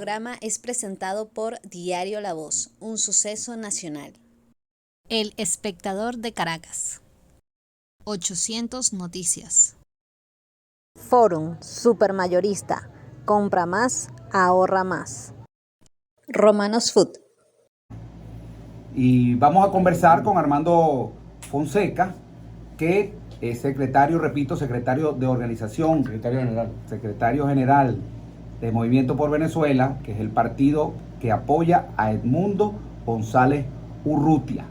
programa es presentado por Diario La Voz, un suceso nacional. El Espectador de Caracas. 800 Noticias. Forum Supermayorista. Compra más, ahorra más. Romanos Food. Y vamos a conversar con Armando Fonseca, que es secretario de organización, secretario general de Movimiento por Venezuela, que es el partido que apoya a Edmundo González Urrutia.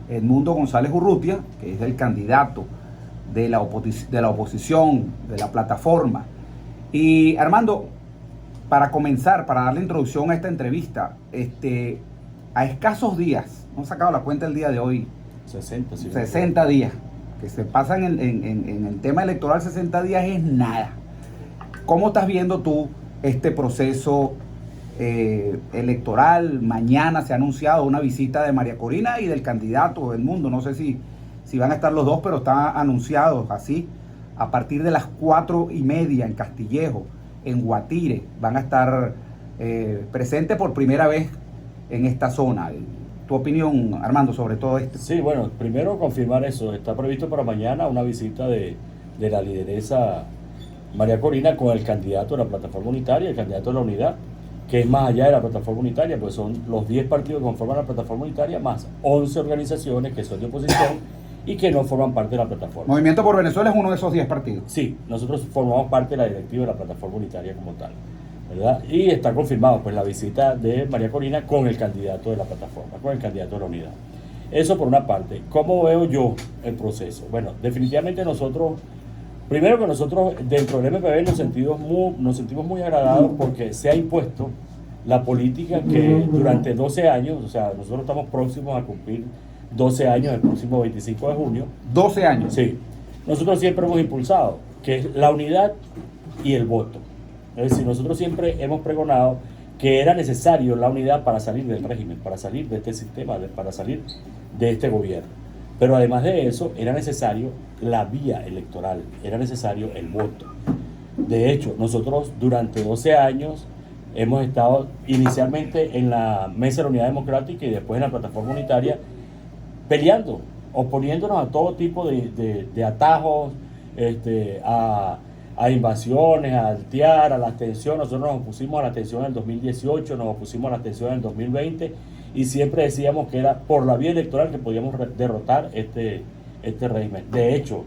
Edmundo González Urrutia, que es el candidato de la oposición, de la plataforma. Y Armando, para comenzar, para darle introducción a esta entrevista, a escasos días, no he sacado la cuenta el día de hoy, 60 días, que se pasan en el tema electoral, 60 días es nada. ¿Cómo estás viendo tú este proceso electoral? Mañana se ha anunciado una visita de María Corina y del candidato Edmundo, no sé si van a estar los dos, pero está anunciado así, a partir de las 4:30 en Castillejo, en Guatire, van a estar presentes por primera vez en esta zona. ¿Tu opinión, Armando, sobre todo esto? Sí, bueno, primero confirmar eso. Está previsto para mañana una visita de la lideresa María Corina con el candidato de la plataforma unitaria, el candidato de la unidad, que es más allá de la plataforma unitaria, pues son los 10 partidos que conforman la plataforma unitaria, más 11 organizaciones que son de oposición y que no forman parte de la plataforma. Movimiento por Venezuela es uno de esos 10 partidos. Sí, nosotros formamos parte de la directiva de la plataforma unitaria como tal, ¿verdad? Y está confirmado pues la visita de María Corina con el candidato de la plataforma, con el candidato de la unidad. Eso por una parte. ¿Cómo veo yo el proceso? Bueno, definitivamente primero que nosotros dentro del MPB nos sentimos muy agradados porque se ha impuesto la política que durante 12 años, o sea, nosotros estamos próximos a cumplir 12 años el próximo 25 de junio. 12 años. Sí. Nosotros siempre hemos impulsado, que es la unidad y el voto. Es decir, nosotros siempre hemos pregonado que era necesario la unidad para salir del régimen, para salir de este sistema, para salir de este gobierno. Pero además de eso, era necesario la vía electoral, era necesario el voto. De hecho, nosotros durante 12 años hemos estado inicialmente en la Mesa de la Unidad Democrática y después en la Plataforma Unitaria peleando, oponiéndonos a todo tipo de atajos, a invasiones, a altear, a la abstención. Nosotros nos opusimos a la abstención en el 2018, nos opusimos a la abstención en el 2020 y siempre decíamos que era por la vía electoral que podíamos derrotar este régimen. De hecho,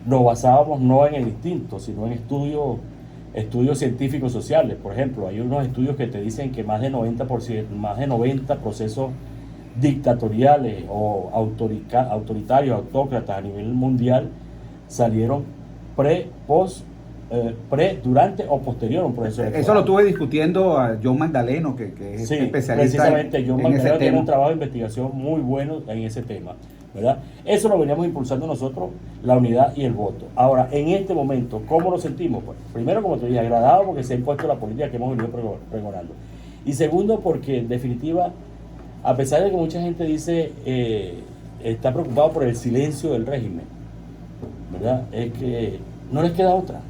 nos basábamos no en el instinto, sino en estudios científicos sociales. Por ejemplo, hay unos estudios que te dicen que más de 90 procesos dictatoriales o autoritarios, autócratas a nivel mundial salieron durante o posterior a un proceso electoral. Eso lo estuve discutiendo a John Magdaleno, que es sí, especialista precisamente John Magdaleno tiene un tema. trabajo de investigación muy bueno en ese tema, ¿verdad? Eso lo veníamos impulsando nosotros, la unidad y el voto. Ahora, en este momento, ¿cómo lo sentimos? Pues, primero, como te dije, agradado porque se ha impuesto la política que hemos venido pregonando. Y segundo, porque en definitiva, a pesar de que mucha gente dice está preocupado por el silencio del régimen, ¿verdad? Es que no les queda otra.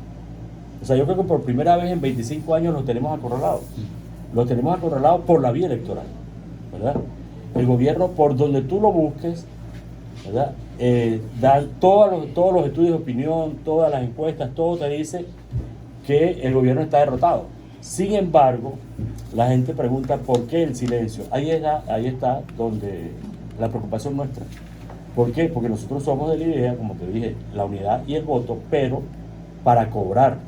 O sea, yo creo que por primera vez en 25 años los tenemos acorralados. Los tenemos acorralados por la vía electoral, ¿verdad? El gobierno, por donde tú lo busques, ¿verdad? Da todos los estudios de opinión, todas las encuestas, todo te dice que el gobierno está derrotado. Sin embargo, la gente pregunta por qué el silencio. Ahí está donde la preocupación nuestra. ¿Por qué? Porque nosotros somos de la idea, como te dije, la unidad y el voto, pero para cobrar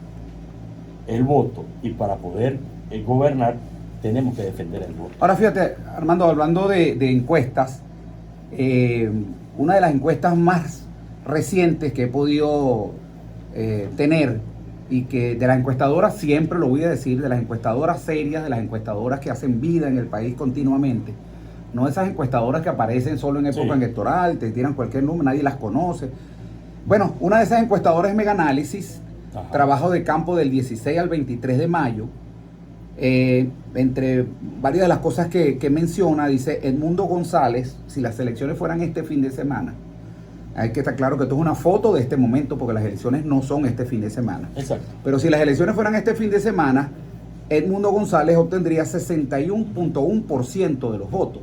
el voto y para poder gobernar, tenemos que defender el voto. Ahora fíjate, Armando, hablando de encuestas, una de las encuestas más recientes que he podido tener, y que de las encuestadoras, siempre lo voy a decir, de las encuestadoras serias, de las encuestadoras que hacen vida en el país continuamente, no esas encuestadoras que aparecen solo en época electoral, te tiran cualquier número, nadie las conoce. Bueno, una de esas encuestadoras es Megaanálisis, trabajo de campo del 16 al 23 de mayo. Entre varias de las cosas que menciona, dice Edmundo González, si las elecciones fueran este fin de semana, hay que estar claro que esto es una foto de este momento porque las elecciones no son este fin de semana. Exacto. Pero si las elecciones fueran este fin de semana, Edmundo González obtendría 61.1% de los votos.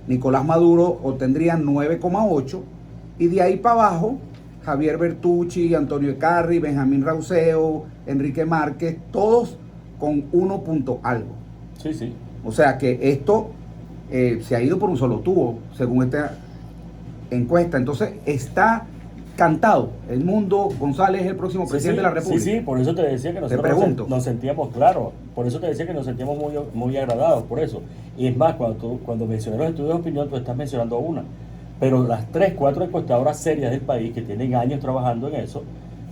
Nicolás Maduro obtendría 9,8%. Y de ahí para abajo, Javier Bertucci, Antonio Ecarri, Benjamín Rauseo, Enrique Márquez, todos con 1 punto algo. Sí, sí. O sea que esto se ha ido por un solo tubo, según esta encuesta. Entonces está cantado. Edmundo González es el próximo presidente de la República. Sí, por eso te decía que nosotros nos sentíamos claros. Por eso te decía que nos sentíamos muy agradados por eso. Y es más, cuando mencioné los estudios de opinión, tú estás mencionando una. Pero las 3, 4 encuestadoras serias del país que tienen años trabajando en eso,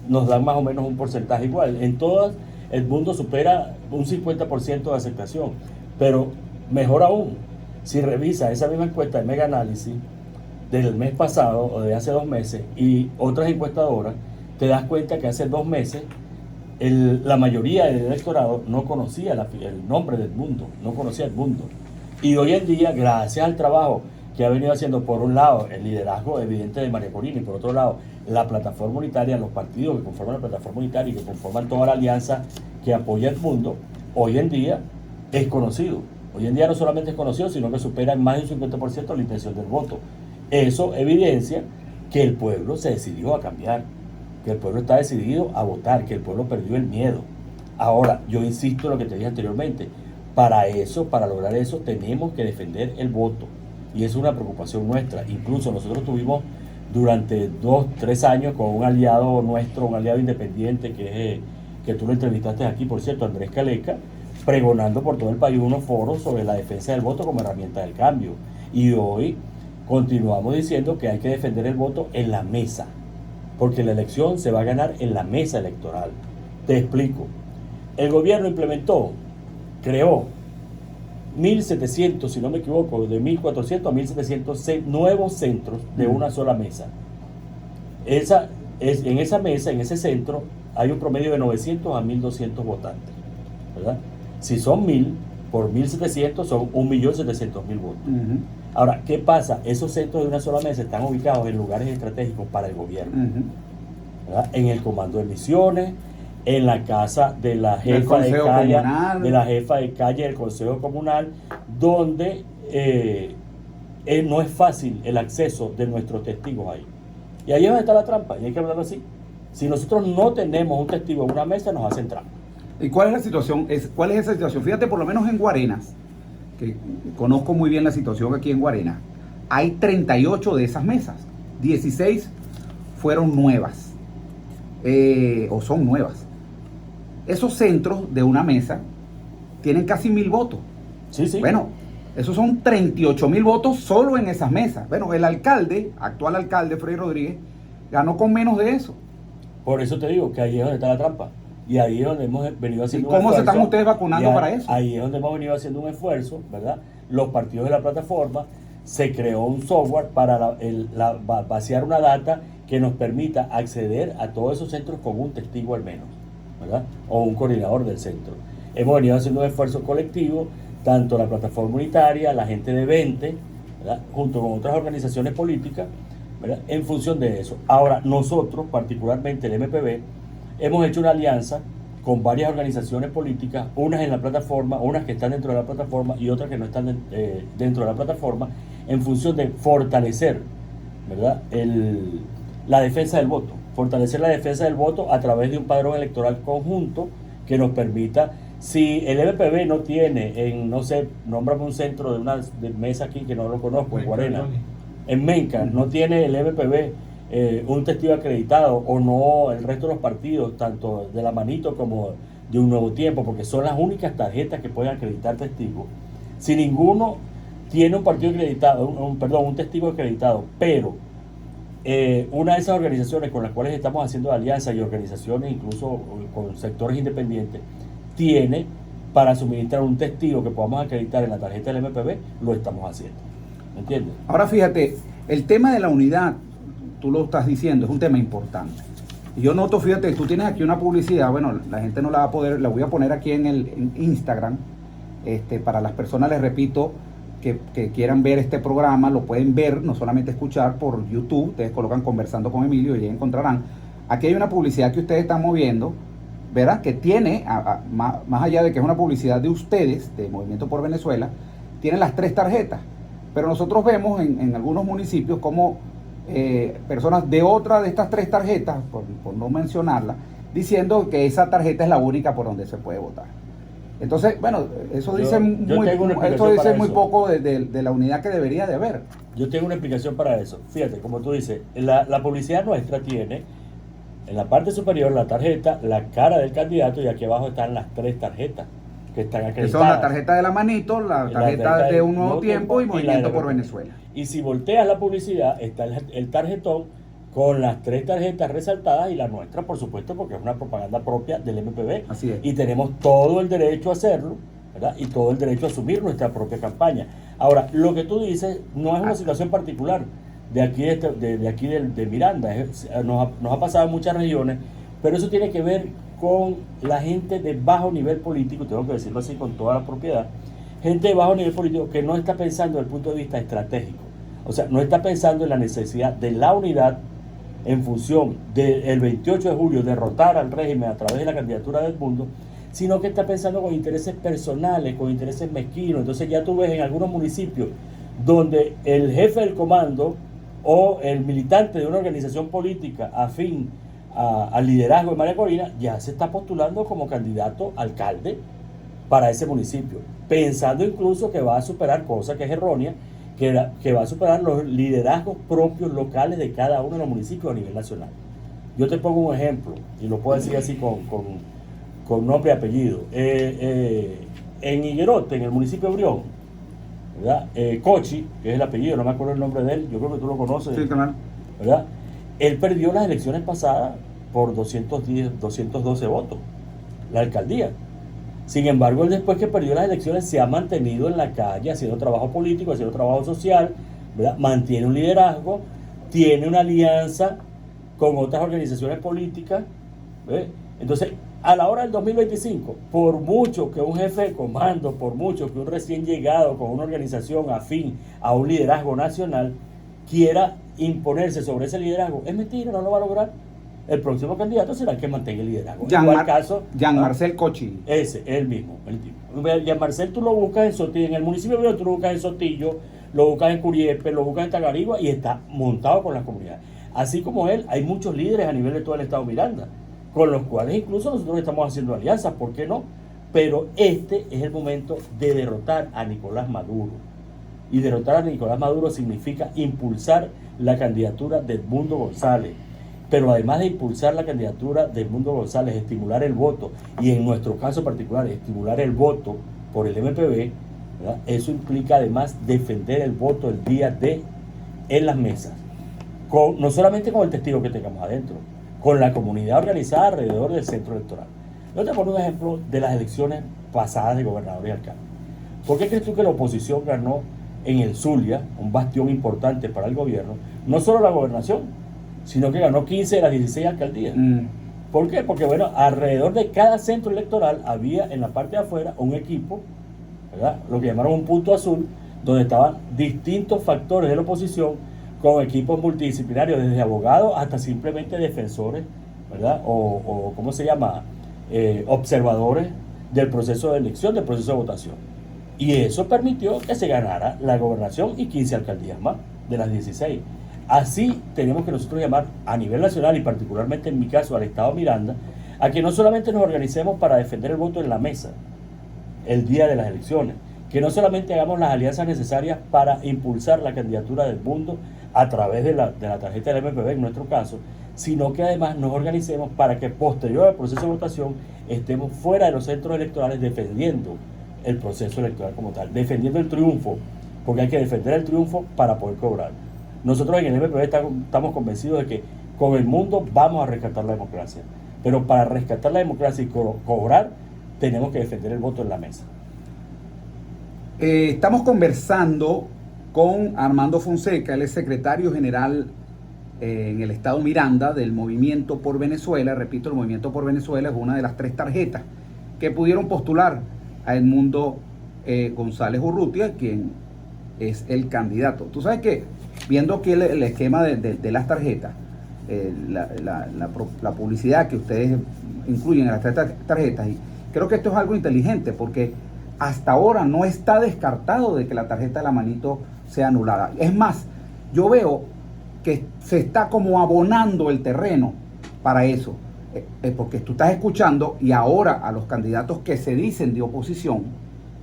nos dan más o menos un porcentaje igual. En todas, Edmundo supera un 50% de aceptación. Pero mejor aún, si revisa esa misma encuesta de Mega Análisis del mes pasado o de hace 2 meses y otras encuestadoras, te das cuenta que hace 2 meses la mayoría del electorado no conocía el nombre de Edmundo, no conocía Edmundo. Y hoy en día, gracias al trabajo que ha venido haciendo, por un lado, el liderazgo evidente de María Corina y por otro lado, la plataforma unitaria, los partidos que conforman la plataforma unitaria y que conforman toda la alianza que apoya a Edmundo, hoy en día es conocido. Hoy en día no solamente es conocido, sino que supera en más de un 50% la intención del voto. Eso evidencia que el pueblo se decidió a cambiar, que el pueblo está decidido a votar, que el pueblo perdió el miedo. Ahora, yo insisto en lo que te dije anteriormente, para lograr eso, tenemos que defender el voto. Y es una preocupación nuestra. Incluso nosotros tuvimos durante 2, 3 años con un aliado nuestro, un aliado independiente que tú lo entrevistaste aquí, por cierto, Andrés Caleca, pregonando por todo el país unos foros sobre la defensa del voto como herramienta del cambio. Y hoy continuamos diciendo que hay que defender el voto en la mesa, porque la elección se va a ganar en la mesa electoral. Te explico. El gobierno creó 1.700, si no me equivoco, de 1.400 a 1.700 nuevos centros de una sola mesa. En esa mesa, en ese centro, hay un promedio de 900 a 1.200 votantes, ¿verdad? Si son 1.000 por 1.700 son 1.700.000 votos. Ahora, ¿qué pasa? Esos centros de una sola mesa están ubicados en lugares estratégicos para el gobierno, ¿verdad? En el comando de misiones, en la casa de la jefa de calle, del Consejo Comunal, donde no es fácil el acceso de nuestros testigos ahí. Y ahí es donde está la trampa, y hay que hablarlo así. Si nosotros no tenemos un testigo en una mesa, nos hacen trampa. ¿Y cuál es la situación? ¿Cuál es esa situación? Fíjate, por lo menos en Guarenas, que conozco muy bien la situación aquí en Guarenas, hay 38 de esas mesas, 16 fueron nuevas, o son nuevas. Esos centros de una mesa tienen casi 1.000 votos. Sí, sí. Bueno, esos son 38.000 votos solo en esas mesas. Bueno, el actual alcalde, Freddy Rodríguez, ganó con menos de eso. Por eso te digo que ahí es donde está la trampa. Y ahí es donde hemos venido haciendo un esfuerzo. ¿Cómo se están ustedes vacunando para eso? Ahí es donde hemos venido haciendo un esfuerzo, ¿verdad? Los partidos de la plataforma, se creó un software para vaciar una data que nos permita acceder a todos esos centros con un testigo al menos, ¿verdad? O un coordinador del centro. Hemos venido haciendo un esfuerzo colectivo, tanto la plataforma unitaria, la gente de 20, ¿verdad? Junto con otras organizaciones políticas, ¿verdad? En función de eso. Ahora, nosotros, particularmente el MPB, hemos hecho una alianza con varias organizaciones políticas, unas en la plataforma, unas que están dentro de la plataforma y otras que no están dentro de la plataforma, en función de fortalecer, ¿verdad? La defensa del voto. Fortalecer la defensa del voto a través de un padrón electoral conjunto que nos permita, si el MPB no tiene, no sé, nómbrame un centro de una mesa aquí que no lo conozco, en Guarena, en Menca, no tiene el MPB un testigo acreditado, o no el resto de los partidos, tanto de la Manito como de Un Nuevo Tiempo, porque son las únicas tarjetas que pueden acreditar testigos. Si ninguno tiene un partido acreditado, un testigo acreditado, pero una de esas organizaciones con las cuales estamos haciendo alianza y organizaciones incluso con sectores independientes tiene para suministrar un testigo que podamos acreditar en la tarjeta del MPB, lo estamos haciendo. ¿Me entiendes? Ahora fíjate, el tema de la unidad, tú lo estás diciendo, es un tema importante. Y yo noto, fíjate, tú tienes aquí una publicidad, bueno, la gente no la va a poder, la voy a poner aquí en Instagram, para las personas, les repito, que quieran ver este programa, lo pueden ver, no solamente escuchar por YouTube, ustedes colocan Conversando con Emilio y ahí encontrarán. Aquí hay una publicidad que ustedes están moviendo, ¿verdad? Que tiene, más allá de que es una publicidad de ustedes, de Movimiento por Venezuela, tiene las 3 tarjetas. Pero nosotros vemos en algunos municipios como personas de otra de estas 3 tarjetas, por no mencionarla, diciendo que esa tarjeta es la única por donde se puede votar. Entonces, bueno, eso dice muy poco de la unidad que debería de haber. Yo tengo una explicación para eso. Fíjate, como tú dices, la publicidad nuestra tiene en la parte superior la tarjeta, la cara del candidato, y aquí abajo están las 3 tarjetas que están acreditadas. Son la tarjeta de la manito, la tarjeta de Un Nuevo Tiempo y Movimiento por Venezuela. Y si volteas la publicidad, está el tarjetón con las 3 tarjetas resaltadas y la nuestra, por supuesto, porque es una propaganda propia del MPB. Así es. Y tenemos todo el derecho a hacerlo, ¿verdad? Y todo el derecho a asumir nuestra propia campaña. Ahora, lo que tú dices no es una situación particular de aquí de Miranda. Nos ha pasado en muchas regiones, pero eso tiene que ver con la gente de bajo nivel político, tengo que decirlo así con toda la propiedad, gente de bajo nivel político que no está pensando desde el punto de vista estratégico, o sea, no está pensando en la necesidad de la unidad en función del 28 de julio derrotar al régimen a través de la candidatura del mundo, sino que está pensando con intereses personales, con intereses mezquinos. Entonces ya tú ves en algunos municipios donde el jefe del comando o el militante de una organización política afín al liderazgo de María Corina ya se está postulando como candidato a alcalde para ese municipio, pensando incluso que va a superar, cosa que es errónea, que va a superar los liderazgos propios locales de cada uno de los municipios a nivel nacional. Yo te pongo un ejemplo, y lo puedo decir así con nombre y apellido. En Higuerote, en el municipio de Brión, ¿verdad? Cochi, que es el apellido, no me acuerdo el nombre de él, yo creo que tú lo conoces. Sí, claro. ¿Verdad? Él perdió las elecciones pasadas por 212 votos, la alcaldía. Sin embargo, él después que perdió las elecciones se ha mantenido en la calle, haciendo trabajo político, haciendo trabajo social, ¿verdad? Mantiene un liderazgo, tiene una alianza con otras organizaciones políticas, ¿ves? Entonces, a la hora del 2025, por mucho que un jefe de comando, por mucho que un recién llegado con una organización afín a un liderazgo nacional quiera imponerse sobre ese liderazgo, es mentira, no lo va a lograr. El próximo candidato será el que mantenga el liderazgo. Jean-Marcel Cochi. Ese, él mismo, el tipo. Jean-Marcel tú lo buscas en Sotillo, en el municipio de Brión tú lo buscas en Sotillo, lo buscas en Curiepe, lo buscas en Tagarigua y está montado con las comunidades. Así como él, hay muchos líderes a nivel de todo el estado Miranda, con los cuales incluso nosotros estamos haciendo alianzas, ¿por qué no? Pero este es el momento de derrotar a Nicolás Maduro. Y derrotar a Nicolás Maduro significa impulsar la candidatura de Edmundo González. Pero además de impulsar la candidatura de Edmundo González, estimular el voto, y en nuestro caso particular, estimular el voto por el MPB, ¿verdad? Eso implica además defender el voto el día de en las mesas. No solamente con el testigo que tengamos adentro, con la comunidad organizada alrededor del centro electoral. Yo te pongo un ejemplo de las elecciones pasadas de gobernador y alcalde. ¿Por qué crees tú que la oposición ganó en el Zulia, un bastión importante para el gobierno, no solo la gobernación, sino que ganó 15 de las 16 alcaldías? ¿Por qué? Porque, bueno, alrededor de cada centro electoral había en la parte de afuera un equipo, ¿verdad? Lo que llamaron un punto azul, donde estaban distintos factores de la oposición con equipos multidisciplinarios, desde abogados hasta simplemente defensores, ¿verdad? O ¿cómo se llama? Observadores del proceso de elección, del proceso de votación. Y eso permitió que se ganara la gobernación y 15 alcaldías más de las 16. Así tenemos que nosotros llamar a nivel nacional y particularmente en mi caso al estado Miranda, a que no solamente nos organicemos para defender el voto en la mesa el día de las elecciones, que no solamente hagamos las alianzas necesarias para impulsar la candidatura del mundo a través de la tarjeta del MPB en nuestro caso, sino que además nos organicemos para que posterior al proceso de votación estemos fuera de los centros electorales defendiendo el proceso electoral como tal, defendiendo el triunfo, porque hay que defender el triunfo para poder cobrar. Nosotros en el MPB estamos convencidos de que con el mundo vamos a rescatar la democracia, pero para rescatar la democracia y cobrar tenemos que defender el voto en la mesa. Estamos conversando con Armando Fonseca, él es secretario general en el estado Miranda del Movimiento por Venezuela. Repito, el Movimiento por Venezuela es una de las 3 tarjetas que pudieron postular a Edmundo González Urrutia, quien es el candidato. Tú sabes que, viendo aquí el esquema de las tarjetas, la publicidad que ustedes incluyen en las tarjetas. Y creo que esto es algo inteligente porque hasta ahora no está descartado de que la tarjeta de la manito sea anulada. Es más, yo veo que se está como abonando el terreno para eso. Porque tú estás escuchando y ahora a los candidatos que se dicen de oposición,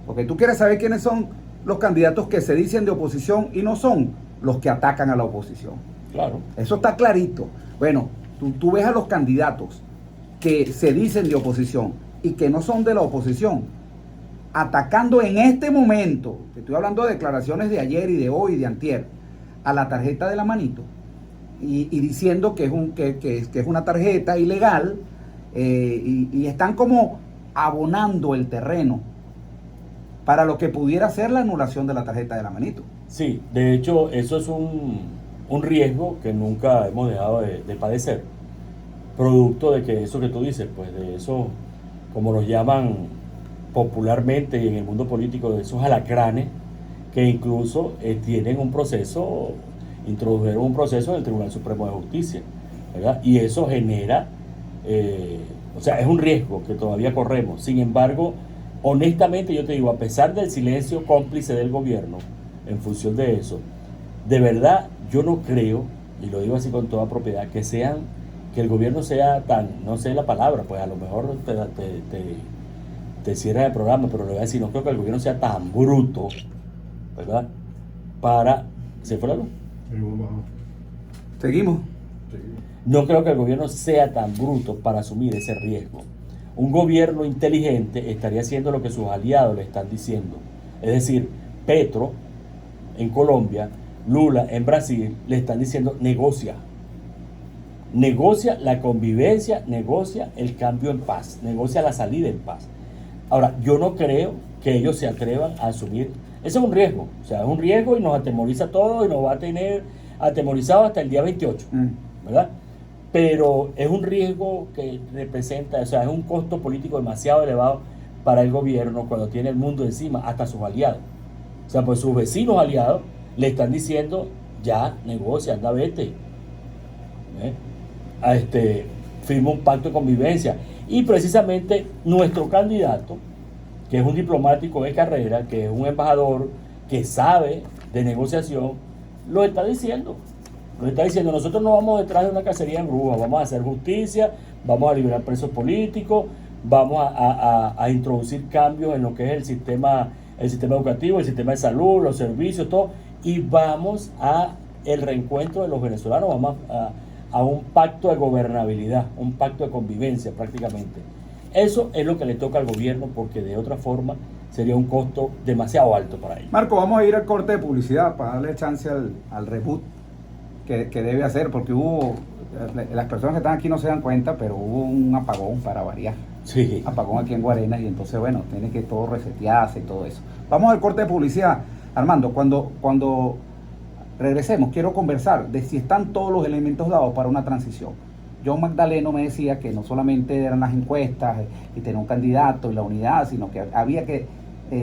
porque tú quieres saber quiénes son los candidatos que se dicen de oposición y no son los que atacan a la oposición. Claro. Eso está clarito. Bueno, tú ves a los candidatos que se dicen de oposición y que no son de la oposición, atacando en este momento, te estoy hablando de declaraciones de ayer y de hoy y de antier, a la tarjeta de la manito y diciendo que es una tarjeta ilegal y están como abonando el terreno para lo que pudiera ser la anulación de la tarjeta de la manito. Sí, de hecho eso es un riesgo que nunca hemos dejado de padecer, producto de que eso que tú dices, pues de eso, como los llaman popularmente y en el mundo político, de esos alacranes que incluso tienen un proceso, introdujeron un proceso en el Tribunal Supremo de Justicia, ¿verdad? Y eso genera, o sea, es un riesgo que todavía corremos. Sin embargo, honestamente yo te digo, a pesar del silencio cómplice del gobierno en función de eso, de verdad yo no creo, y lo digo así con toda propiedad, que el gobierno sea tan, no sé la palabra, pues a lo mejor te cierra el programa, pero le voy a decir, no creo que el gobierno sea tan bruto, ¿verdad? ¿Se fue la luz? Seguimos. No creo que el gobierno sea tan bruto para asumir ese riesgo. Un gobierno inteligente estaría haciendo lo que sus aliados le están diciendo. Es decir, Petro en Colombia, Lula en Brasil, le están diciendo negocia. Negocia la convivencia, negocia el cambio en paz, negocia la salida en paz. Ahora, yo no creo que ellos se atrevan a asumir. Ese es un riesgo, o sea, es un riesgo y nos atemoriza a todos y nos va a tener atemorizados hasta el día 28, ¿verdad? Pero es un riesgo que representa, o sea, es un costo político demasiado elevado para el gobierno cuando tiene el mundo encima, hasta sus aliados. O sea, pues sus vecinos aliados le están diciendo, ya, negocia, anda, vete. Firma un pacto de convivencia. Y precisamente nuestro candidato, que es un diplomático de carrera, que es un embajador que sabe de negociación, lo está diciendo. Nosotros no vamos detrás de una cacería en brujas, vamos a hacer justicia, vamos a liberar presos políticos, vamos a introducir cambios en lo que es el sistema educativo, el sistema de salud, los servicios, todo, y vamos a el reencuentro de los venezolanos, vamos a un pacto de gobernabilidad, un pacto de convivencia prácticamente. Eso es lo que le toca al gobierno, porque de otra forma sería un costo demasiado alto para ellos. Marco, vamos a ir al corte de publicidad para darle chance al reboot que debe hacer, porque las personas que están aquí no se dan cuenta, pero hubo un apagón para variar. Sí. Apagón aquí en Guarenas y entonces, bueno, tiene que todo resetearse y todo eso. Vamos al corte de publicidad. Armando, cuando regresemos, quiero conversar de si están todos los elementos dados para una transición. John Magdaleno me decía que no solamente eran las encuestas y tener un candidato y la unidad, sino que había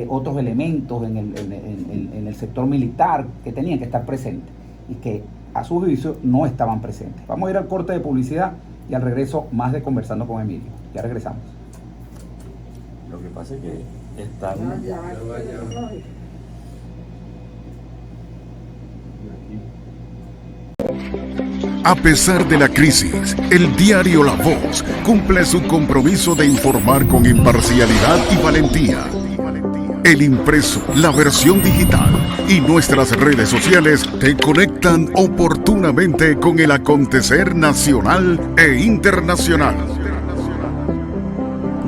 otros elementos en el sector militar que tenían que estar presentes y que a su juicio no estaban presentes. Vamos a ir al corte de publicidad y al regreso más de Conversando con Emilio. Ya regresamos. Lo que pasa es que están... A pesar de la crisis, el diario La Voz cumple su compromiso de informar con imparcialidad y valentía. El impreso, la versión digital y nuestras redes sociales te conectan oportunamente con el acontecer nacional e internacional.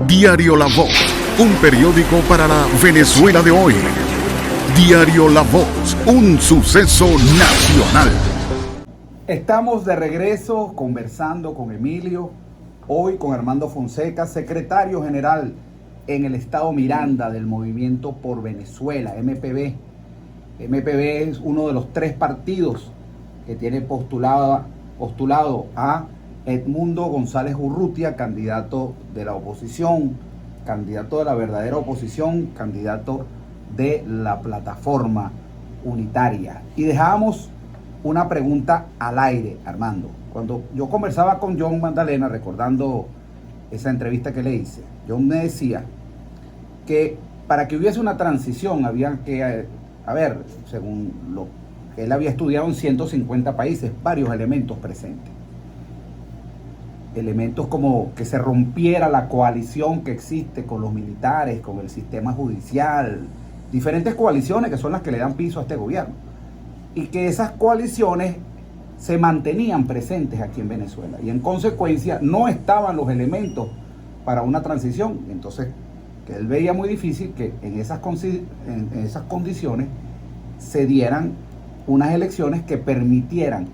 Diario La Voz, un periódico para la Venezuela de hoy. Diario La Voz, un suceso nacional. Estamos de regreso conversando con Emilio, hoy con Armando Fonseca, secretario general en el estado Miranda del Movimiento por Venezuela, MPV. MPV es uno de los 3 partidos que tiene postulado a Edmundo González Urrutia, candidato de la oposición, candidato de la verdadera oposición, candidato de la plataforma unitaria. Y dejamos una pregunta al aire, Armando. Cuando yo conversaba con John Magdalena, recordando esa entrevista que le hice, yo me decía que para que hubiese una transición había que, según lo que él había estudiado en 150 países, varios elementos presentes. Elementos como que se rompiera la coalición que existe con los militares, con el sistema judicial, diferentes coaliciones que son las que le dan piso a este gobierno. Y que esas coaliciones se mantenían presentes aquí en Venezuela. Y en consecuencia no estaban los elementos para una transición. Entonces, que él veía muy difícil que en esas condiciones se dieran unas elecciones que permitieran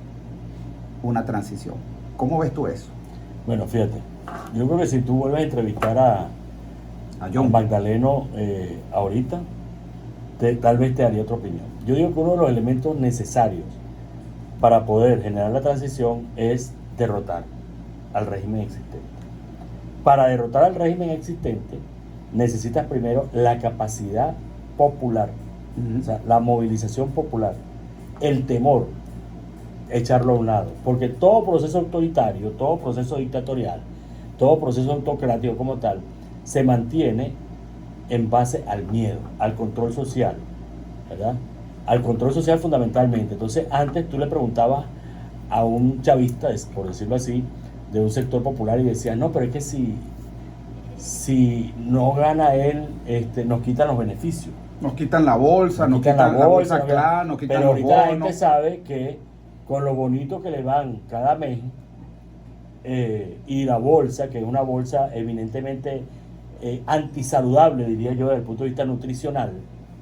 una transición. ¿Cómo ves tú eso? Bueno, fíjate, yo creo que si tú vuelves a entrevistar a John Magdaleno ahorita, tal vez te daría otra opinión. Yo digo que uno de los elementos necesarios para poder generar la transición es derrotar al régimen existente. Para derrotar al régimen existente necesitas primero la capacidad popular, o sea, la movilización popular, el temor, echarlo a un lado, porque todo proceso autoritario, todo proceso dictatorial, todo proceso autocrático como tal, se mantiene en base al miedo, al control social, ¿verdad? Al control social fundamentalmente. Entonces, antes tú le preguntabas a un chavista, por decirlo así, de un sector popular y decías, no, pero es que si no gana él, nos quitan los beneficios. Nos quitan la bolsa, nos quitan la bolsa clara, nos quitan los bonos. Pero ahorita la gente sabe que con lo bonito que le van cada mes, y la bolsa, que es una bolsa eminentemente antisaludable, diría yo, desde el punto de vista nutricional,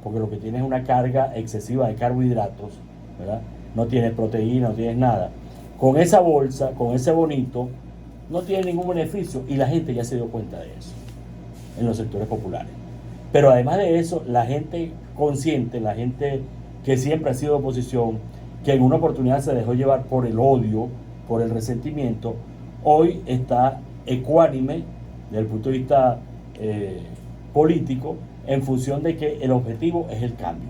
porque lo que tiene es una carga excesiva de carbohidratos, ¿verdad? No tienes proteína, no tienes nada. Con esa bolsa, con ese bonito, no tiene ningún beneficio, y la gente ya se dio cuenta de eso en los sectores populares. Pero además de eso, la gente consciente, la gente que siempre ha sido oposición, que en una oportunidad se dejó llevar por el odio, por el resentimiento, hoy está ecuánime desde el punto de vista político, en función de que el objetivo es el cambio,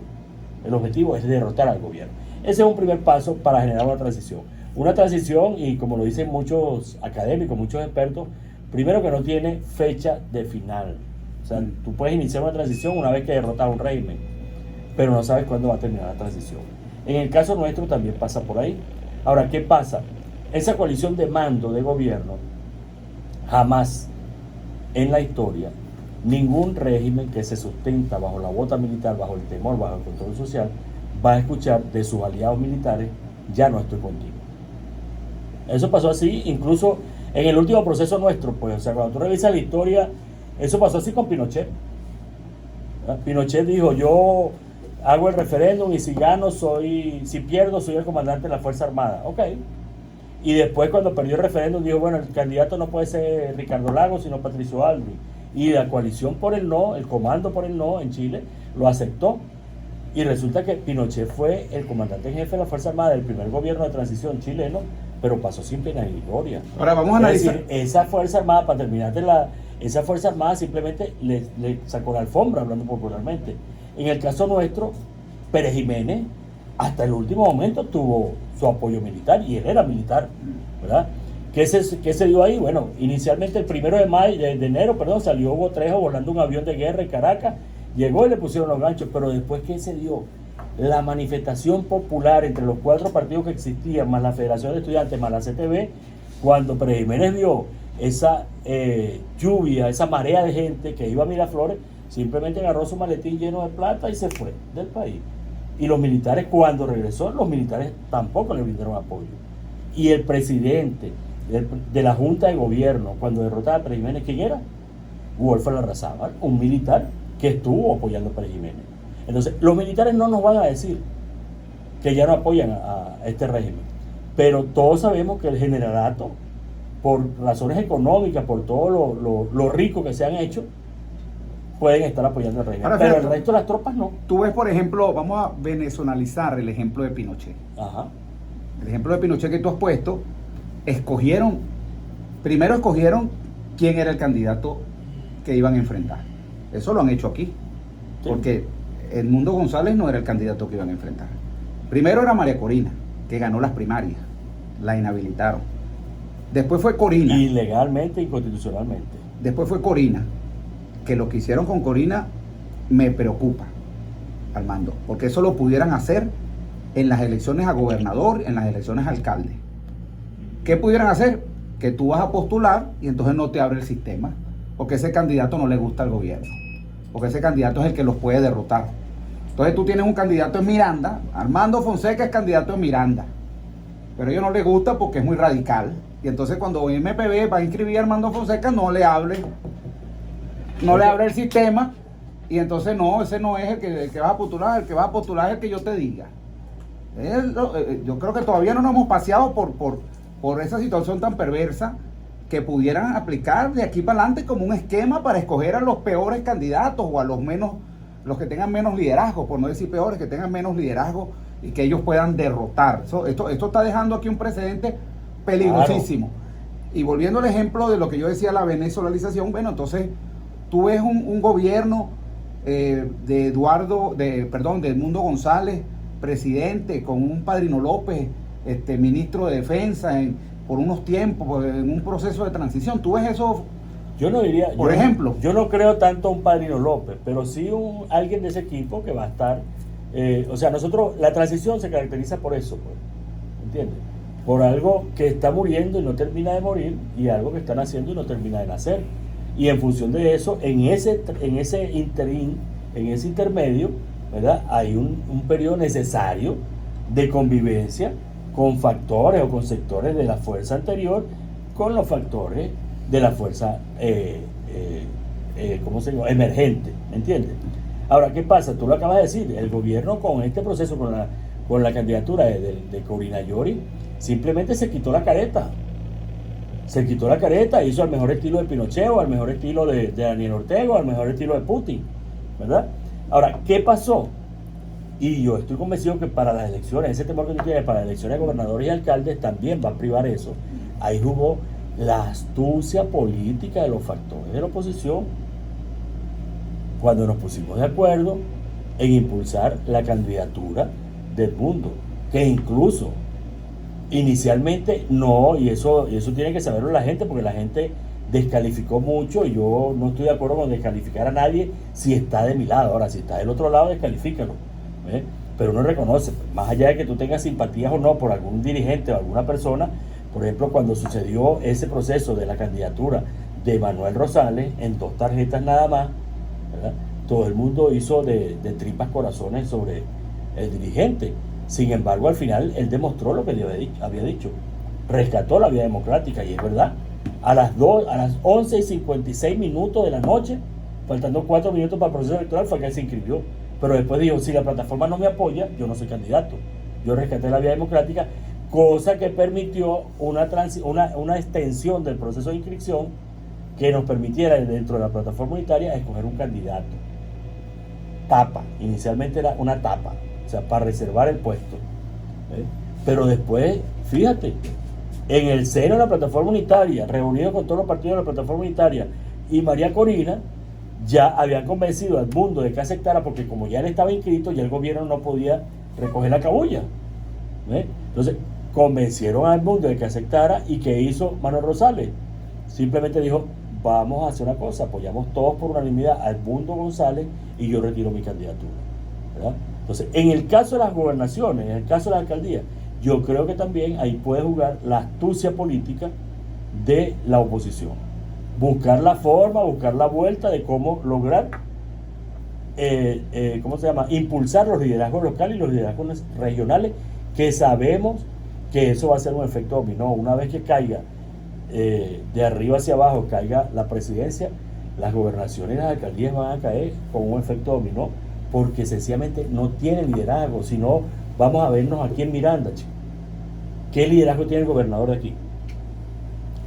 el objetivo es derrotar al gobierno. Ese es un primer paso para generar una transición. Una transición, y como lo dicen muchos académicos, muchos expertos, primero que no tiene fecha de final. O sea, tú puedes iniciar una transición una vez que derrotas a un régimen, pero no sabes cuándo va a terminar la transición. En el caso nuestro también pasa por ahí. Ahora, ¿qué pasa? Esa coalición de mando de gobierno, jamás en la historia, ningún régimen que se sustenta bajo la bota militar, bajo el temor, bajo el control social, va a escuchar de sus aliados militares, ya no estoy contigo. Eso pasó así, incluso en el último proceso nuestro, pues, o sea, cuando tú revisas la historia, eso pasó así con Pinochet. ¿Verdad? Pinochet dijo, yo hago el referéndum y si gano, si pierdo, soy el comandante de la Fuerza Armada. Ok. Y después, cuando perdió el referéndum, dijo, bueno, el candidato no puede ser Ricardo Lagos, sino Patricio Aylwin. Y la coalición por el no, el comando por el no en Chile, lo aceptó. Y resulta que Pinochet fue el comandante en jefe de la Fuerza Armada del primer gobierno de transición chileno, pero pasó sin pena ni gloria. Ahora vamos a analizar. Es decir, esa Fuerza Armada, para terminarte esa Fuerza Armada simplemente le sacó la alfombra, hablando popularmente. En el caso nuestro, Pérez Jiménez, hasta el último momento tuvo su apoyo militar, y él era militar, ¿verdad? ¿Qué se dio ahí? Bueno, inicialmente el 1 de enero, salió Hugo Trejo volando un avión de guerra en Caracas, llegó y le pusieron los ganchos, pero después, ¿qué se dio? La manifestación popular entre los 4 partidos que existían, más la Federación de Estudiantes, más la CTV, cuando Pérez Jiménez vio esa lluvia, esa marea de gente que iba a Miraflores, simplemente agarró su maletín lleno de plata y se fue del país. Y los militares, cuando regresó, los militares tampoco le brindaron apoyo. Y el presidente de la Junta de Gobierno, cuando derrotaba a Pérez Jiménez, ¿quién era? Wolfgang Larrazábal, un militar que estuvo apoyando a Pérez Jiménez. Entonces, los militares no nos van a decir que ya no apoyan a este régimen, pero todos sabemos que el generalato, por razones económicas, por todo lo rico que se han hecho, pueden estar apoyando al régimen. Ahora, pero el resto de las tropas no. Tú ves, por ejemplo, vamos a venezonalizar el ejemplo de Pinochet. Ajá. El ejemplo de Pinochet que tú has puesto, primero escogieron quién era el candidato que iban a enfrentar. Eso lo han hecho aquí. Sí. Porque Edmundo González no era el candidato que iban a enfrentar. Primero era María Corina, que ganó las primarias. La inhabilitaron. Después fue Corina. Ilegalmente, inconstitucionalmente. Después fue Corina, que lo que hicieron con Corina me preocupa, Armando, porque eso lo pudieran hacer en las elecciones a gobernador, en las elecciones a alcalde. ¿Qué pudieran hacer? Que tú vas a postular y entonces no te abre el sistema, porque ese candidato no le gusta al gobierno, porque ese candidato es el que los puede derrotar. Entonces tú tienes un candidato en Miranda, Armando Fonseca es candidato en Miranda, pero a ellos no les gusta porque es muy radical. Y entonces cuando MPB va a inscribir a Armando Fonseca, no le abre el sistema, y entonces no, ese no es el que va a postular, el que va a postular es el que yo te diga. Yo creo que todavía no nos hemos paseado por esa situación tan perversa, que pudieran aplicar de aquí para adelante como un esquema para escoger a los peores candidatos o a los que tengan menos liderazgo, por no decir peores, que tengan menos liderazgo y que ellos puedan derrotar. Esto está dejando aquí un precedente peligrosísimo. Claro. Y volviendo al ejemplo de lo que yo decía, la venezolanización, bueno, entonces tú ves un gobierno de Edmundo González, presidente, con un Padrino López, ministro de Defensa, por unos tiempos, en un proceso de transición. ¿Tú ves eso? Yo no diría, por ejemplo. Yo no creo tanto un Padrino López, pero sí alguien de ese equipo que va a estar. O sea, la transición se caracteriza por eso, pues, ¿entiendes? Por algo que está muriendo y no termina de morir, y algo que está naciendo y no termina de nacer. Y en función de eso, en ese interín, en ese intermedio, ¿verdad? Hay un periodo necesario de convivencia con factores o con sectores de la fuerza anterior, con los factores de la fuerza ¿cómo se llama? Emergente, ¿me entiendes? Ahora, ¿qué pasa? Tú lo acabas de decir, el gobierno con este proceso, con la candidatura de Corina Yori, simplemente se quitó la careta. Se quitó la careta, hizo al mejor estilo de Pinochet, o al mejor estilo de Daniel Ortega, o al mejor estilo de Putin, ¿verdad? Ahora, ¿qué pasó? Y yo estoy convencido que para las elecciones, ese temor que tú tienes para las elecciones de gobernadores y alcaldes también va a privar eso. Ahí jugó la astucia política de los factores de la oposición, cuando nos pusimos de acuerdo en impulsar la candidatura de Edmundo, que incluso inicialmente no, y eso tiene que saberlo la gente, porque la gente descalificó mucho, y yo no estoy de acuerdo con descalificar a nadie si está de mi lado. Ahora, si está del otro lado, descalifícalo, ¿eh? Pero uno reconoce, más allá de que tú tengas simpatías o no por algún dirigente o alguna persona. Por ejemplo, cuando sucedió ese proceso de la candidatura de Manuel Rosales, en 2 tarjetas nada más, ¿verdad? Todo el mundo hizo de tripas corazones sobre el dirigente. Sin embargo, al final él demostró lo que había dicho, rescató la vía democrática, y es verdad. A las 11:56 de la noche, faltando 4 minutos para el proceso electoral, fue que él se inscribió. Pero después dijo, si la plataforma no me apoya, yo no soy candidato. Yo rescaté la vía democrática, cosa que permitió una extensión del proceso de inscripción que nos permitiera, dentro de la plataforma unitaria, escoger un candidato. Tapa, inicialmente era una tapa, o sea, para reservar el puesto. Pero después, fíjate, en el seno de la plataforma unitaria, reunido con todos los partidos de la plataforma unitaria y María Corina, ya habían convencido al mundo de que aceptara, porque como ya él estaba inscrito, ya el gobierno no podía recoger la cabulla. Entonces, convencieron al mundo de que aceptara. ¿Y qué hizo Manuel Rosales? Simplemente dijo, vamos a hacer una cosa, apoyamos todos por unanimidad a Edmundo González y yo retiro mi candidatura, ¿verdad? Entonces, en el caso de las gobernaciones, en el caso de la alcaldía, yo creo que también ahí puede jugar la astucia política de la oposición. Buscar la forma, buscar la vuelta de cómo lograr impulsar los liderazgos locales y los liderazgos regionales, que sabemos que eso va a ser un efecto dominó. Una vez que caiga de arriba hacia abajo, caiga la presidencia, las gobernaciones y las alcaldías van a caer con un efecto dominó, porque sencillamente no tienen liderazgo. Si no, vamos a vernos aquí en Miranda, chicos. ¿Qué liderazgo tiene el gobernador de aquí?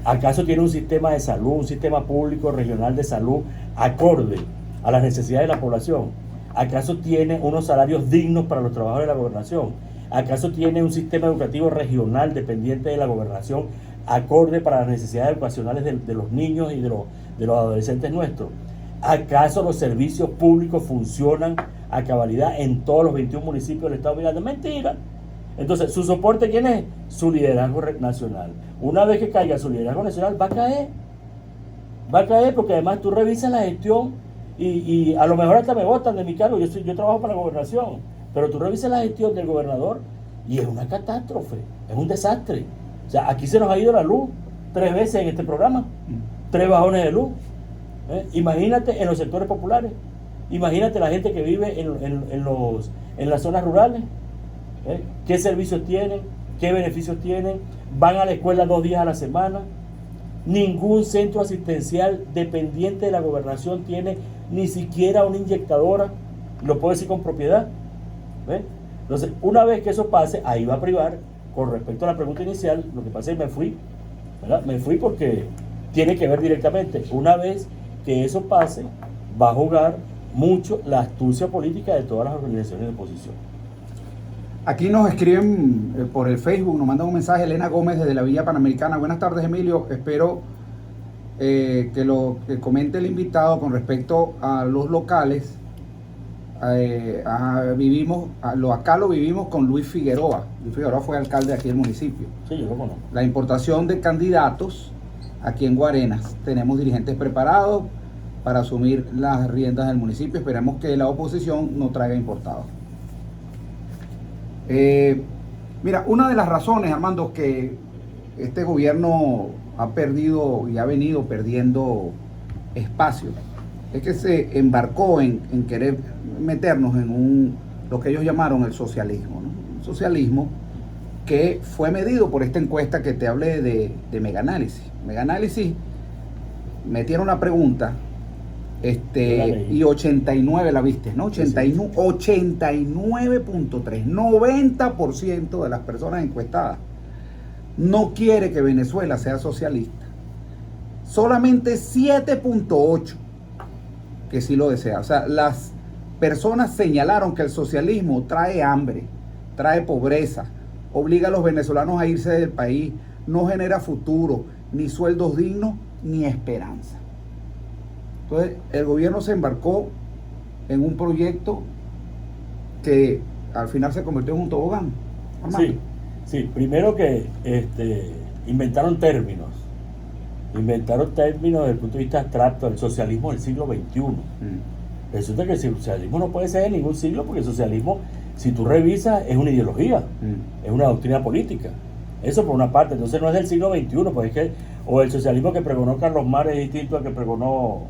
¿Acaso tiene un sistema de salud, un sistema público regional de salud acorde a las necesidades de la población? ¿Acaso tiene unos salarios dignos para los trabajadores de la gobernación? ¿Acaso tiene un sistema educativo regional dependiente de la gobernación acorde para las necesidades educacionales de los niños y de los adolescentes nuestros? ¿Acaso los servicios públicos funcionan a cabalidad en todos los 21 municipios del estado de Miranda? Mentira. Entonces, ¿su soporte quién es? Su liderazgo nacional. Una vez que caiga su liderazgo nacional, va a caer. Va a caer porque además tú revisas la gestión y a lo mejor hasta me votan de mi cargo. Yo trabajo para la gobernación, pero tú revisas la gestión del gobernador y es una catástrofe, es un desastre. O sea, aquí se nos ha ido la luz 3 veces en este programa, 3 bajones de luz. Imagínate en los sectores populares, imagínate la gente que vive en las zonas rurales, qué servicios tienen, qué beneficios tienen, van a la escuela 2 días a la semana. Ningún centro asistencial dependiente de la gobernación tiene ni siquiera una inyectadora, lo puedo decir con propiedad. Entonces, una vez que eso pase, ahí va a privar. Con respecto a la pregunta inicial, lo que pasa es que me fui, ¿verdad? Me fui porque tiene que ver directamente. Una vez que eso pase, va a jugar mucho la astucia política de todas las organizaciones de oposición. Aquí nos escriben por el Facebook, nos mandan un mensaje Elena Gómez desde la Villa Panamericana. Buenas tardes, Emilio. Espero que comente el invitado con respecto a los locales. Acá lo vivimos con Luis Figueroa. Luis Figueroa fue alcalde de aquí del municipio. Sí, yo lo conozco. La importación de candidatos aquí en Guarenas. Tenemos dirigentes preparados para asumir las riendas del municipio. Esperamos que la oposición no traiga importados. Mira, una de las razones, Armando, que este gobierno ha perdido y ha venido perdiendo espacio es que se embarcó en querer meternos en lo que ellos llamaron el socialismo, ¿no? Un socialismo que fue medido por esta encuesta que te hablé de Megaanálisis. Megaanálisis metieron una pregunta y 89 la viste, ¿no? 89.3, 90% de las personas encuestadas no quiere que Venezuela sea socialista. Solamente 7.8 que sí lo desea. O sea, las personas señalaron que el socialismo trae hambre, trae pobreza, obliga a los venezolanos a irse del país, no genera futuro, ni sueldos dignos, ni esperanza. Entonces, el gobierno se embarcó en un proyecto que al final se convirtió en un tobogán. Sí, primero que inventaron términos desde el punto de vista abstracto del socialismo del siglo XXI. Resulta que el socialismo no puede ser de ningún siglo, porque el socialismo, si tú revisas, es una ideología, es una doctrina política. Eso por una parte. Entonces no es del siglo XXI, pues es que, o el socialismo que pregonó Carlos Mar es distinto al que pregonó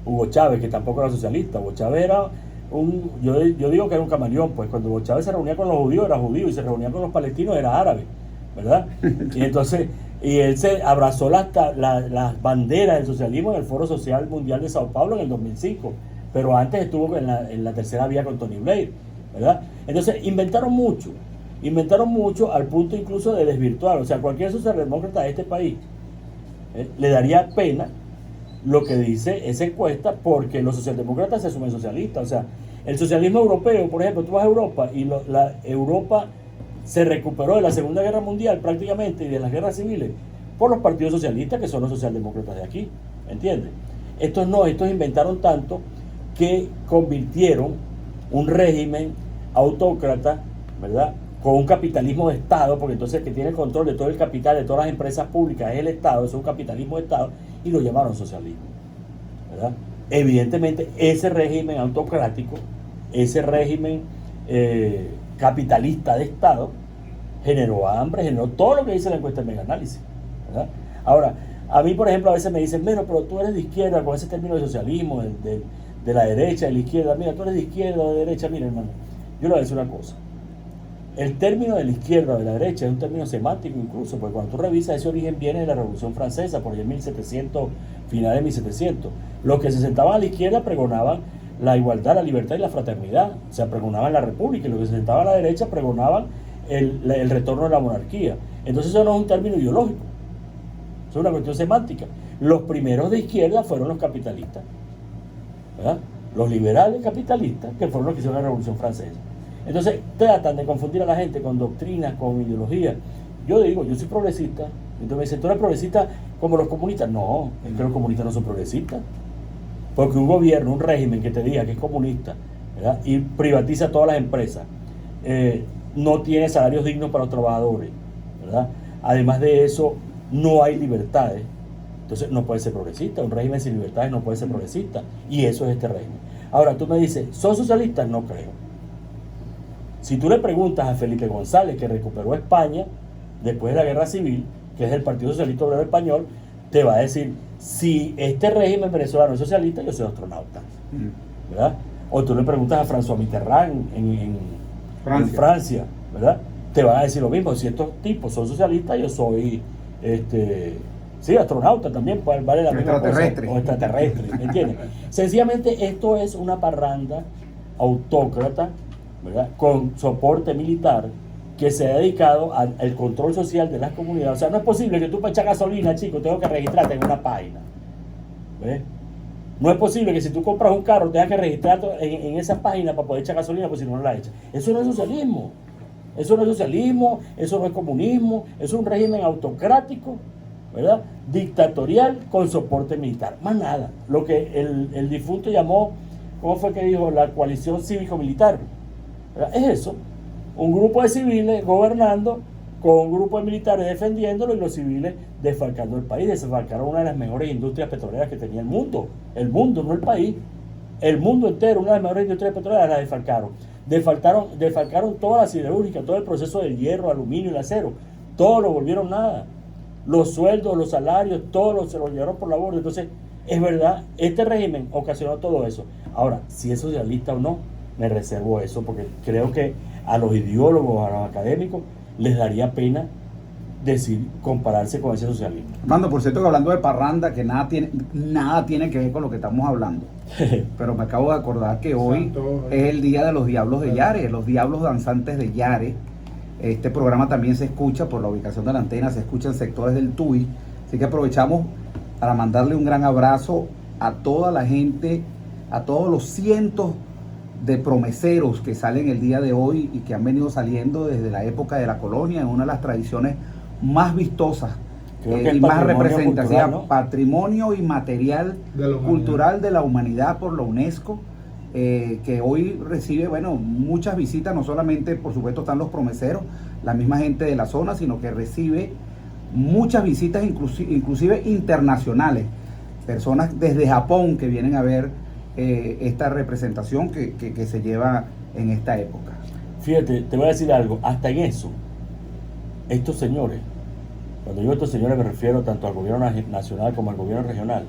Hugo Chávez, que tampoco era socialista. Hugo Chávez era yo digo que era un camaleón, pues cuando Hugo Chávez se reunía con los judíos era judío, y se reunía con los palestinos era árabe, ¿verdad? Y entonces, él se abrazó las banderas del socialismo en el Foro Social Mundial de Sao Paulo en el 2005, pero antes estuvo en la tercera vía con Tony Blair, ¿verdad? Entonces inventaron mucho al punto incluso de desvirtuar. O sea, cualquier socialdemócrata de este país le daría pena lo que dice esa encuesta, porque los socialdemócratas se asumen socialistas. O sea, el socialismo europeo, por ejemplo, tú vas a Europa y Europa se recuperó de la Segunda Guerra Mundial prácticamente y de las guerras civiles por los partidos socialistas, que son los socialdemócratas de aquí, ¿entiendes? Estos inventaron tanto que convirtieron un régimen autócrata, ¿verdad?, con un capitalismo de Estado, porque entonces el que tiene el control de todo el capital, de todas las empresas públicas, es el Estado, es un capitalismo de Estado, y lo llamaron socialismo, ¿verdad? Evidentemente, ese régimen autocrático, ese régimen capitalista de Estado, generó hambre, generó todo lo que dice la encuesta de Megaanálisis, ¿verdad? Ahora, a mí, por ejemplo, a veces me dicen, pero tú eres de izquierda, con ese término de socialismo, de la derecha, de la izquierda. Mira, tú eres de izquierda o de derecha. Mira, hermano, yo le voy a decir una cosa. El término de la izquierda o de la derecha es un término semántico incluso, porque cuando tú revisas, ese origen viene de la Revolución Francesa, por allá en 1700, finales de 1700. Los que se sentaban a la izquierda pregonaban la igualdad, la libertad y la fraternidad, o sea, pregonaban la república, y los que se sentaban a la derecha pregonaban el retorno de la monarquía. Entonces eso no es un término ideológico, eso es una cuestión semántica. Los primeros de izquierda fueron los capitalistas, ¿verdad? Los liberales capitalistas, que fueron los que hicieron la Revolución Francesa. Entonces tratan de confundir a la gente con doctrinas, con ideologías. Yo digo, yo soy progresista. Entonces me dicen, ¿tú eres progresista como los comunistas? No, es que los comunistas no son progresistas. Porque un gobierno, un régimen que te diga que es comunista, ¿verdad?, y privatiza todas las empresas, no tiene salarios dignos para los trabajadores, ¿verdad? Además de eso, no hay libertades, Entonces no puede ser progresista, un régimen sin libertades no puede ser progresista, y eso es este régimen. Ahora tú me dices, ¿son socialistas? No creo. Si tú le preguntas a Felipe González, que recuperó España después de la guerra civil, que es del Partido Socialista Obrero Español, te va a decir, si este régimen venezolano es socialista, yo soy astronauta, ¿verdad? O tú le preguntas a François Mitterrand en Francia, ¿verdad? Te van a decir lo mismo, si estos tipos son socialistas, yo soy sí, astronauta también, vale la misma cosa, o extraterrestre, ¿me entiendes? Sencillamente esto es una parranda autócrata, ¿verdad?, con soporte militar, que se ha dedicado al control social de las comunidades. O sea, no es posible que tú para echar gasolina, chico, tengo que registrarte en una página, ¿ves? No es posible que si tú compras un carro tengas que registrarte en esa página para poder echar gasolina, pues si no la echas. Eso no es socialismo. Eso no es socialismo, eso no es comunismo, es un régimen autocrático, ¿verdad?, dictatorial con soporte militar. Más nada. Lo que el difunto llamó, ¿cómo fue que dijo? La coalición cívico-militar. ¿Verdad? Es eso. Un grupo de civiles gobernando con un grupo de militares defendiéndolo y los civiles desfalcando el país. Desfalcaron una de las mejores industrias petroleras que tenía el mundo, no el país. El mundo entero, una de las mejores industrias petroleras, la desfalcaron. Desfalcaron toda la siderúrgica, todo el proceso del hierro, aluminio y el acero. Todo lo volvieron nada. Los sueldos, los salarios, todo se lo llevaron por la borda. Entonces, es verdad, este régimen ocasionó todo eso. Ahora, si es socialista o no, me reservo eso, porque creo que a los ideólogos, a los académicos, les daría pena decir, compararse con ese socialismo. Armando, por cierto, que hablando de parranda, que nada tiene que ver con lo que estamos hablando, pero me acabo de acordar que hoy es el día de los Diablos de Yare, los Diablos Danzantes de Yare. Este programa también se escucha por la ubicación de la antena, se escucha en sectores del TUI, así que aprovechamos para mandarle un gran abrazo a toda la gente, a todos los cientos de promeseros que salen el día de hoy y que han venido saliendo desde la época de la colonia, en una de las tradiciones más vistosas y más representativas, cultural, ¿no? Patrimonio inmaterial cultural de la humanidad por la UNESCO, que hoy recibe, bueno, muchas visitas. No solamente, por supuesto, están los promeseros, la misma gente de la zona, sino que recibe muchas visitas, inclusive internacionales, personas desde Japón que vienen a ver esta representación que se lleva en esta época. Fíjate, te voy a decir algo, hasta en eso, estos señores, cuando digo estos señores me refiero tanto al gobierno nacional como al gobierno regional,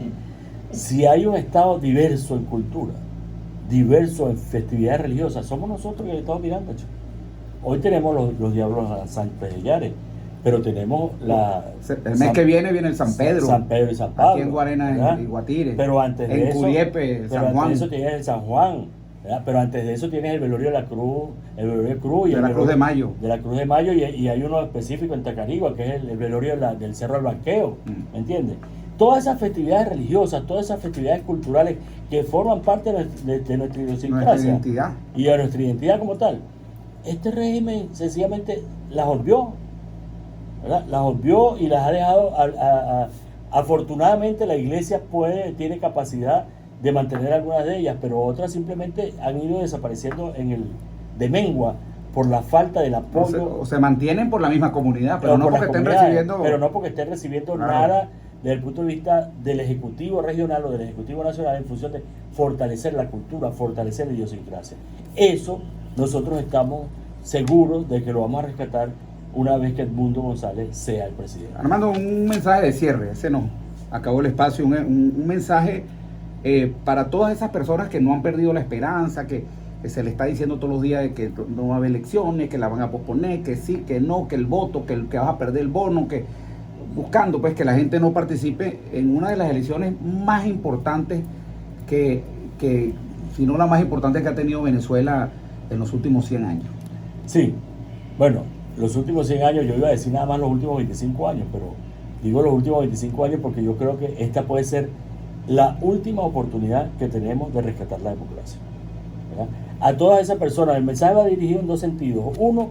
si hay un estado diverso en cultura, diverso en festividades religiosas, somos nosotros que estamos mirando, chico. Hoy tenemos los Diablos Danzantes de Yare, pero tenemos el mes que viene el San Pedro. San Pedro y San Pablo. Aquí en Guarena y Guatire. Pero antes de eso, Curiepe, San Juan. Antes de eso tienes el San Juan, ¿verdad? Pero antes de eso tienes el velorio de la Cruz, el velorio de Cruz y de la Cruz de Mayo. De la Cruz de Mayo, y hay uno específico en Tacarigua, que es el velorio del Cerro del Banqueo, ¿me entiendes? Todas esas festividades religiosas, todas esas festividades culturales que forman parte de nuestra idiosincrasia y de nuestra identidad como tal. Este régimen sencillamente las olvidó, ¿verdad? Las olvidó y las ha dejado. Afortunadamente la iglesia tiene capacidad de mantener algunas de ellas, pero otras simplemente han ido desapareciendo de mengua por la falta del apoyo. O se mantienen por la misma comunidad, pero no porque estén recibiendo. Pero no porque estén recibiendo nada desde el punto de vista del Ejecutivo regional o del Ejecutivo nacional, en función de fortalecer la cultura, fortalecer la idiosincrasia. Eso nosotros estamos seguros de que lo vamos a rescatar una vez que Edmundo González sea el presidente. Armando, un mensaje de cierre, ese no, acabó el espacio, un mensaje para todas esas personas que no han perdido la esperanza, que se le está diciendo todos los días de que no va a haber elecciones, que la van a posponer, que sí, que no, que el voto, que vas a perder el bono, que buscando pues que la gente no participe en una de las elecciones más importantes que si no la más importante que ha tenido Venezuela en los últimos 100 años. Sí, bueno, los últimos 100 años, yo iba a decir nada más los últimos 25 años, pero digo los últimos 25 años porque yo creo que esta puede ser la última oportunidad que tenemos de rescatar la democracia, ¿verdad? A todas esas personas, el mensaje va dirigido en dos sentidos. Uno,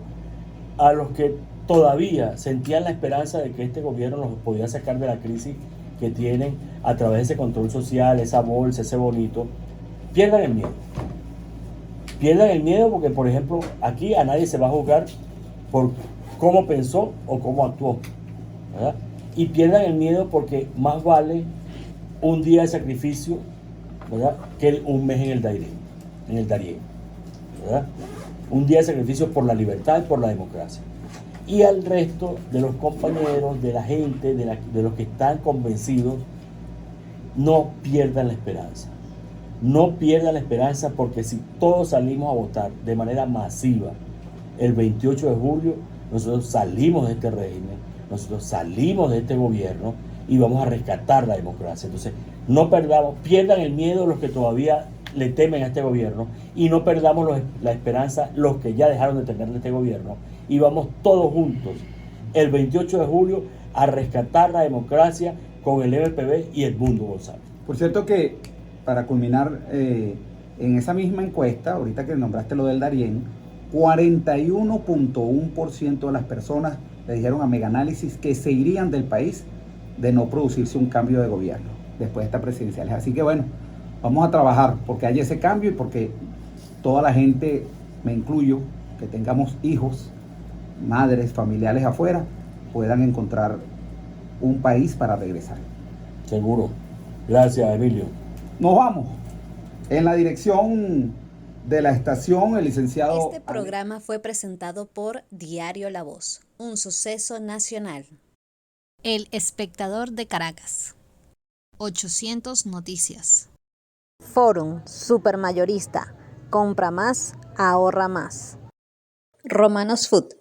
a los que todavía sentían la esperanza de que este gobierno los podía sacar de la crisis que tienen a través de ese control social, esa bolsa, ese bonito. Pierdan el miedo. Pierdan el miedo porque, por ejemplo, aquí a nadie se va a juzgar por cómo pensó o cómo actuó, ¿verdad? y pierdan el miedo porque más vale un día de sacrificio, ¿verdad?, que un mes en el Darién, ¿verdad? Un día de sacrificio por la libertad y por la democracia. Y al resto de los compañeros, de la gente, de los que están convencidos, no pierdan la esperanza. No pierdan la esperanza, porque si todos salimos a votar de manera masiva el 28 de julio, nosotros salimos de este régimen, nosotros salimos de este gobierno y vamos a rescatar la democracia. Entonces, no pierdan el miedo los que todavía le temen a este gobierno, y no perdamos la esperanza los que ya dejaron de temerle a este gobierno, y vamos todos juntos el 28 de julio a rescatar la democracia con el MPB y Edmundo González. Por cierto que, para culminar, en esa misma encuesta, ahorita que nombraste lo del Darién, 41.1% de las personas le dijeron a Megaanálisis que se irían del país de no producirse un cambio de gobierno después de estas presidenciales. Así que bueno, vamos a trabajar porque haya ese cambio y porque toda la gente, me incluyo, que tengamos hijos, madres, familiares afuera, puedan encontrar un país para regresar. Seguro. Gracias, Emilio. Nos vamos. En la dirección de la estación, el licenciado... Este programa fue presentado por Diario La Voz, un suceso nacional. El Espectador de Caracas. 800 Noticias. Forum Supermayorista. Compra más, ahorra más. Romanos Food.